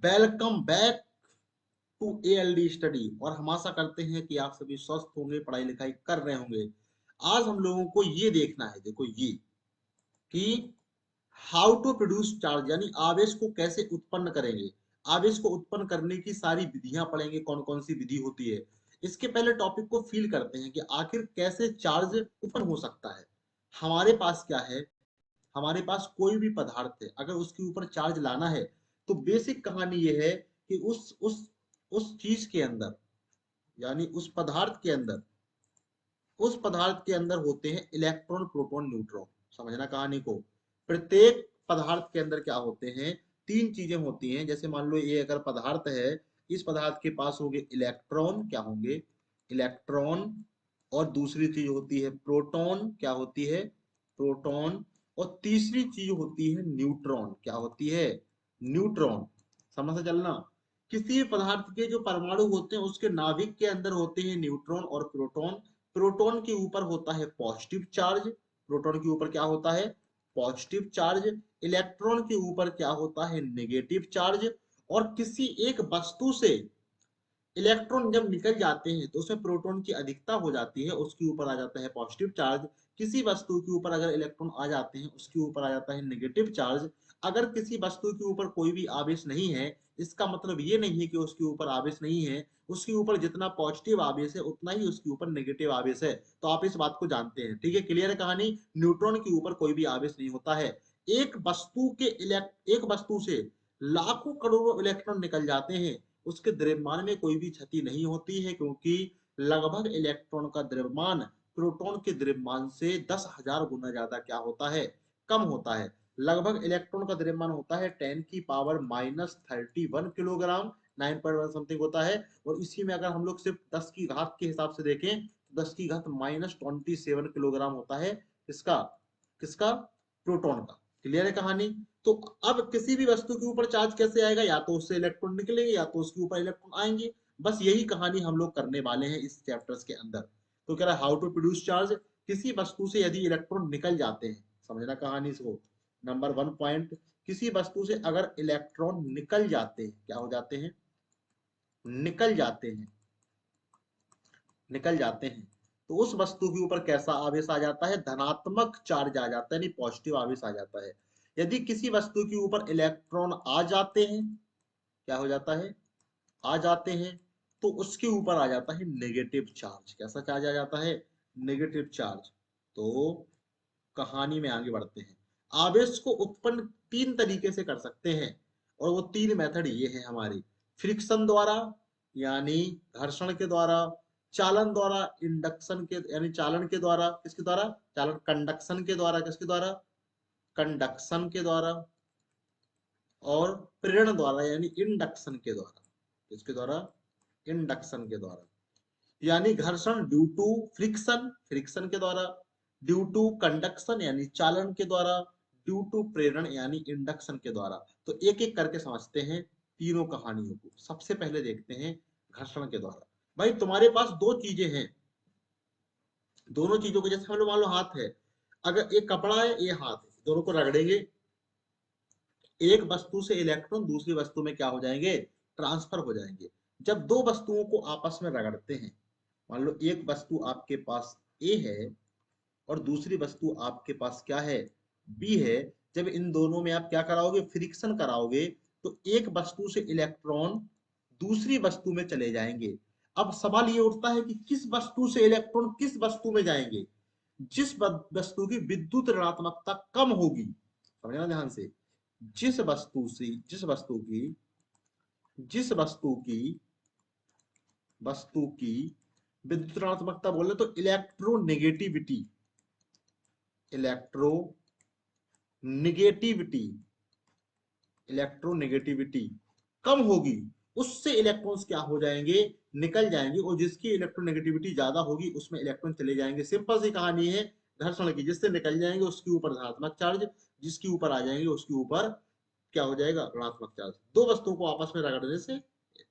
Welcome back to ALD study. और हम आशा करते हैं कि आप सभी स्वस्थ होंगे, पढ़ाई लिखाई कर रहे होंगे। आज हम लोगों को ये देखना है, देखो ये कि हाउ टू प्रोड्यूस चार्ज, यानी आवेश को कैसे उत्पन्न करेंगे। आवेश को उत्पन्न करने की सारी विधियां पढ़ेंगे, कौन कौन सी विधि होती है। इसके पहले टॉपिक को फील करते हैं कि आखिर कैसे चार्ज उत्पन्न हो सकता है। हमारे पास क्या है, हमारे पास कोई भी पदार्थ है, अगर उसके ऊपर चार्ज लाना है तो बेसिक कहानी यह है कि उस चीज के अंदर, यानी उस पदार्थ के अंदर होते हैं इलेक्ट्रॉन, प्रोटॉन, न्यूट्रॉन। समझना कहानी को। प्रत्येक पदार्थ के अंदर क्या होते हैं, तीन चीजें होती हैं। जैसे मान लो ये अगर पदार्थ है, इस पदार्थ के पास होंगे इलेक्ट्रॉन, क्या होंगे इलेक्ट्रॉन। और दूसरी चीज होती है प्रोटॉन, क्या होती है प्रोटॉन। और तीसरी चीज होती है न्यूट्रॉन, क्या होती है न्यूट्रॉन। समझ से चलना। किसी भी पदार्थ के जो परमाणु होते हैं उसके नाभिक के अंदर होते हैं न्यूट्रॉन और प्रोटॉन। प्रोटॉन के ऊपर होता है पॉजिटिव चार्ज, प्रोटॉन के ऊपर क्या होता है पॉजिटिव चार्ज। इलेक्ट्रॉन के ऊपर क्या होता है नेगेटिव चार्ज। और किसी एक वस्तु से इलेक्ट्रॉन जब निकल जाते हैं तो उसमें प्रोटॉन की अधिकता हो जाती है, उसके ऊपर आ जाता है पॉजिटिव चार्ज। किसी वस्तु के ऊपर अगर इलेक्ट्रॉन आ जाते हैं उसके ऊपर आ जाता है नेगेटिव चार्ज। अगर किसी वस्तु के ऊपर कोई भी आवेश नहीं है, इसका मतलब ये नहीं है कि उसके ऊपर आवेश नहीं है। उसके ऊपर जितना पॉजिटिव आवेश है उतना ही उसके ऊपर नेगेटिव आवेश है। तो आप इस बात को जानते हैं, ठीक है, क्लियर है कहानी। न्यूट्रॉन के ऊपर कोई भी आवेश नहीं होता है। एक वस्तु से लाखों करोड़ों इलेक्ट्रॉन निकल जाते हैं, उसके द्रव्यमान में कोई भी क्षति नहीं होती है, क्योंकि लगभग इलेक्ट्रॉन का द्रव्यमान प्रोटॉन के द्रव्यमान से 10,000 गुना ज्यादा क्या होता है, कम होता है। लगभग इलेक्ट्रॉन का द्रव्यमान होता है 10 की पावर -31 किलोग्राम, 9.1 समथिंग होता है। और इसी में अगर हम लोग सिर्फ 10 की घात के हिसाब से देखें तो 10 की घात -27 किलोग्राम होता है। किसका किसका प्रोटॉन का। क्लियर है कहानी। तो अब किसी भी वस्तु के ऊपर चार्ज कैसे आएगा, या तो उससे इलेक्ट्रॉन निकलेंगे या तो उसके ऊपर इलेक्ट्रॉन आएंगे। बस यही कहानी हम लोग करने वाले हैं इस चैप्टर्स के अंदर। तो कह रहा है हाउ टू प्रोड्यूस चार्ज। किसी वस्तु से यदि इलेक्ट्रॉन निकल जाते हैं, समझना कहानी को। नंबर 1 पॉइंट, किसी वस्तु से अगर इलेक्ट्रॉन निकल जाते हैं, क्या हो जाते हैं निकल जाते हैं निकल जाते हैं तो उस वस्तु के ऊपर कैसा आवेश आ जाता है, धनात्मक चार्ज आ जाता है, यानी पॉजिटिव आवेश आ जाता है। यदि किसी वस्तु के ऊपर इलेक्ट्रॉन आ जाते हैं, क्या हो जाता है आ जाते हैं, तो उसके ऊपर आ जाता है नेगेटिव चार्ज। कैसा चार्ज आ जाता है, नेगेटिव चार्ज। तो कहानी में आगे बढ़ते हैं। आवेश को उत्पन्न तीन तरीके से कर सकते हैं, और वो तीन मेथड ये है हमारी। फ्रिक्शन द्वारा, यानी घर्षण के द्वारा। चालन द्वारा, इंडक्शन के यानी चालन के द्वारा। किसके द्वारा, चालन कंडक्शन के द्वारा। किसके द्वारा, कंडक्शन के द्वारा। और प्रेरण द्वारा, यानी इंडक्शन के द्वारा। किसके द्वारा, इंडक्शन के द्वारा। यानी घर्षण ड्यू टू फ्रिक्शन, फ्रिक्शन के द्वारा। ड्यू टू कंडक्शन यानी चालन के द्वारा। ड्यू टू प्रेरण यानी इंडक्शन के द्वारा। तो एक एक करके समझते हैं तीनों कहानियों को। सबसे पहले देखते हैं घर्षण के द्वारा। भाई तुम्हारे पास दो चीजें हैं, दोनों चीजों को जैसे हम लोग मान लो हाथ है, अगर एक कपड़ा है ये हाथ है, दोनों को रगड़ेंगे, एक वस्तु से इलेक्ट्रॉन दूसरी वस्तु में क्या हो जाएंगे, ट्रांसफर हो जाएंगे। जब दो वस्तुओं को आपस में रगड़ते हैं, मान लो एक वस्तु आपके पास ए है और दूसरी वस्तु आपके पास क्या है, बी है। जब इन दोनों में आप क्या कराओगे, फ्रिक्शन कराओगे, तो एक वस्तु से इलेक्ट्रॉन दूसरी वस्तु में चले जाएंगे। अब सवाल ये उठता है कि किस वस्तु से इलेक्ट्रॉन किस वस्तु में जाएंगे, जिस वस्तु की विद्युत ऋणात्मकता कम होगी। समझना ध्यान से। जिस वस्तु से जिस वस्तु की विद्युत ऋणात्मकता बोले तो इलेक्ट्रोनेगेटिविटी, इलेक्ट्रो नेगेटिविटी इलेक्ट्रोनेगेटिविटी कम होगी, उससे इलेक्ट्रॉन्स क्या हो जाएंगे, निकल जाएंगे। और जिसकी इलेक्ट्रोनेगेटिविटी ज्यादा होगी उसमें इलेक्ट्रॉन चले जाएंगे। सिंपल सी कहानी है घर्षण की। जिससे निकल जाएंगे उसके ऊपर धनात्मक चार्ज, जिसके ऊपर आ जाएंगे उसके ऊपर क्या हो जाएगा, ऋणात्मक चार्ज। दो वस्तुओं को आपस में रगड़ने से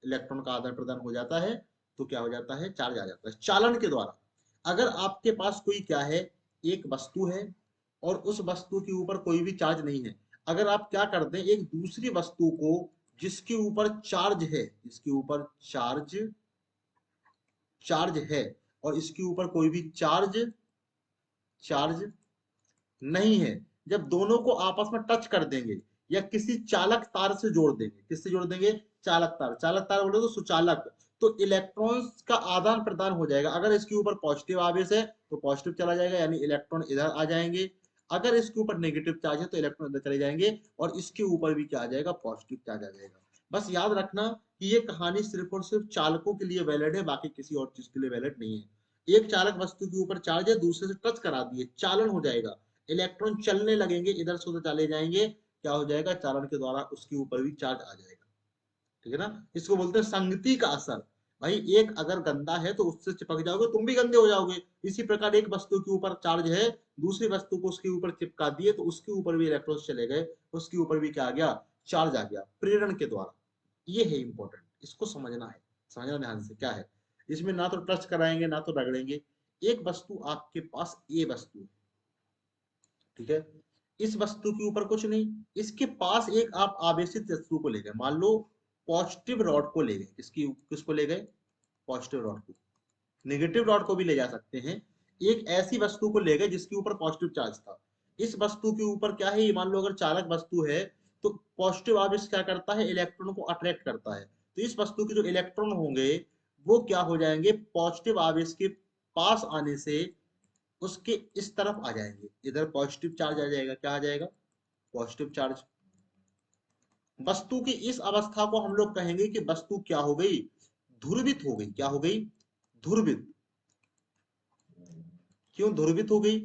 इलेक्ट्रॉन का आदान प्रदान हो जाता है, तो क्या हो जाता है, चार्ज आ जाता है। चालन के द्वारा, अगर आपके पास कोई क्या है, एक वस्तु है और उस वस्तु के ऊपर कोई भी चार्ज नहीं है, अगर आप क्या करते हैं, एक दूसरी वस्तु को जिसके ऊपर चार्ज है, इसके ऊपर चार्ज है और इसके ऊपर कोई भी चार्ज नहीं है, जब दोनों को आपस में टच कर देंगे या किसी चालक तार से जोड़ देंगे, किससे जोड़ देंगे, चालक तार बोले तो सुचालक, तो इलेक्ट्रॉन्स का आदान प्रदान हो जाएगा। अगर इसके ऊपर पॉजिटिव आवेश है तो पॉजिटिव चला जाएगा, यानी इलेक्ट्रॉन इधर आ जाएंगे। अगर इसके ऊपर नेगेटिव चार्ज है तो इलेक्ट्रॉन इधर चले जाएंगे और इसके ऊपर भी क्या आ जाएगा, पॉजिटिव चार्ज आ जाएगा। बस याद रखना कि ये कहानी सिर्फ और सिर्फ चालकों के लिए वैलिड है, बाकी किसी और चीज के लिए वैलिड नहीं है। एक चालक वस्तु के ऊपर चार्ज है, दूसरे से टच करा दिए, चालन हो जाएगा, इलेक्ट्रॉन चलने लगेंगे, इधर से उधर चले जाएंगे, क्या हो जाएगा, चालन के द्वारा उसके ऊपर भी चार्ज आ जाएगा। ठीक है ना, इसको बोलते हैं संगति का असर। भाई एक अगर गंदा है तो उससे चिपक जाओगे, तुम भी गंदे हो जाओगे। इसी प्रकार एक वस्तु के ऊपर चार्ज है, दूसरी वस्तु को उसके ऊपर चिपका दिए तो उसके ऊपर भी इलेक्ट्रॉन चले गए, उसके ऊपर भी क्या आ गया, चार्ज आ गया, प्रेरण के द्वारा। ये है इंपॉर्टेंट, इसको समझना है, समझना ध्यान से क्या है। इसमें ना तो टच कराएंगे ना तो रगड़ेंगे। एक वस्तु आपके पास ए वस्तु है, ठीक है, इस वस्तु के ऊपर कुछ नहीं, इसके पास एक आप आवेशित वस्तु को ले गए, मान लो पॉजिटिव रॉड को ले गए, किसको ले गए, पॉजिटिव रॉड को, नेगेटिव रॉड को भी ले जा सकते हैं। एक ऐसी वस्तु को ले गए जिसके ऊपर पॉजिटिव चार्ज था, इस वस्तु के ऊपर क्या है, मान लो अगर चालक वस्तु है तो पॉजिटिव आवेश क्या करता है, इलेक्ट्रॉन को अट्रैक्ट करता है, तो इस वस्तु के जो इलेक्ट्रॉन होंगे वो क्या हो जाएंगे, पॉजिटिव आवेश के पास आने से उसके इस तरफ आ जाएंगे, इधर पॉजिटिव चार्ज आ जाएगा, क्या आ जाएगा, पॉजिटिव चार्ज। वस्तु की इस अवस्था को हम लोग कहेंगे कि वस्तु क्या हो गई, ध्रुवित हो गई, क्या हो गई, ध्रुवित। क्यों ध्रुवित हो गई,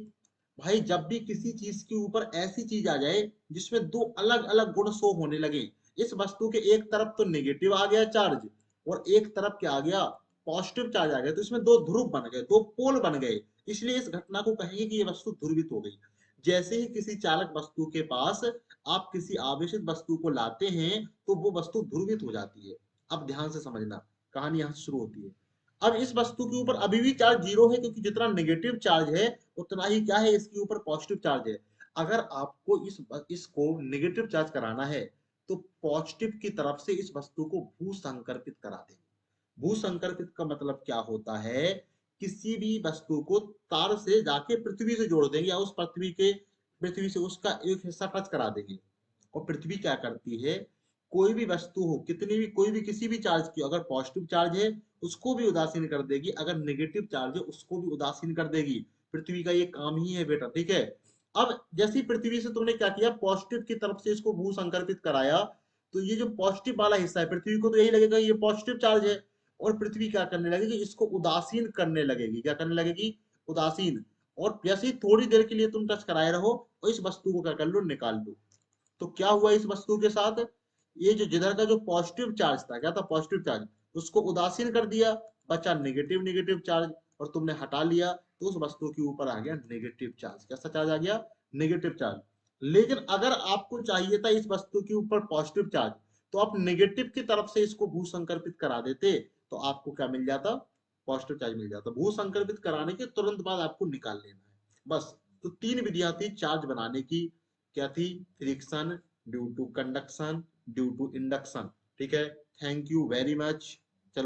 भाई जब भी किसी चीज के ऊपर ऐसी चीज आ जाए जिसमें दो अलग अलग गुण शो होने लगे, इस वस्तु के एक तरफ तो नेगेटिव आ गया चार्ज और एक तरफ क्या आ गया, पॉजिटिव चार्ज आ गया, तो इसमें दो ध्रुव बन गए, दो पोल बन गए, इसलिए इस घटना को कहेंगे कि ये वस्तु ध्रुवित हो गई। जैसे ही किसी चालक वस्तु के पास आप किसी आवेशित वस्तु को लाते हैं तो वो वस्तु ध्रुवित हो जाती है। अब ध्यान से समझना, कहानी यहां शुरू होती है। अब इस वस्तु के ऊपर अभी भी चार्ज जीरो है, क्योंकि जितना नेगेटिव चार्ज है उतना ही क्या है, इसके ऊपर पॉजिटिव चार्ज है। अगर आपको इसको नेगेटिव चार्ज कराना है तो पॉजिटिव की तरफ से इस वस्तु को भू संकर्पित करा देंगे। भू संकर्पित का मतलब क्या होता है, किसी भी वस्तु को तार से जाके पृथ्वी से जोड़ देंगे या उस पृथ्वी से उसका एक हिस्सा टच करा देंगे। और पृथ्वी क्या करती है, कोई भी वस्तु हो, कितनी भी, कोई भी किसी भी चार्ज की, अगर पॉजिटिव चार्ज है उसको भी उदासीन कर देगी, अगर नेगेटिव चार्ज है उसको भी उदासीन कर देगी। पृथ्वी का ये काम ही है बेटा, ठीक है। अब जैसी पृथ्वी से तुमने क्या किया, पॉजिटिव की तरफ से इसको भू संकर्पित कराया, तो ये जो पॉजिटिव वाला हिस्सा है, पृथ्वी को तो यही लगेगा ये पॉजिटिव चार्ज है, और पृथ्वी क्या करने लगेगी, इसको उदासीन करने लगेगी, क्या करने लगेगी, उदासीन। और जैसे ही थोड़ी देर के लिए तुम टच कराए रहो और इस वस्तु को क्या कर लो, निकाल लो। तो क्या हुआ इस वस्तु के साथ, ये जो जिधर का जो पॉजिटिव चार्ज था, क्या था, पॉजिटिव चार्ज, उसको उदासीन कर दिया, बचा नेगेटिव नेगेटिव चार्ज, और तुमने हटा लिया तो उस वस्तु के ऊपर आ गया नेगेटिव चार्ज। कैसा चार्ज आ गया, नेगेटिव चार्ज। लेकिन अगर आपको चाहिए था इस वस्तु के ऊपर पॉजिटिव चार्ज, तो आप नेगेटिव की तरफ से इसको भू संकर्पित करा देते, तो आपको क्या मिल जाता, पॉजिटिव चार्ज मिल जाता। भू संकर्पित कराने के तुरंत बाद आपको निकाल लेना है बस। तो तीन विधियां थी चार्ज बनाने की, क्या थी, friction, due to conduction, due to induction. ठीक है, थैंक यू वेरी मच।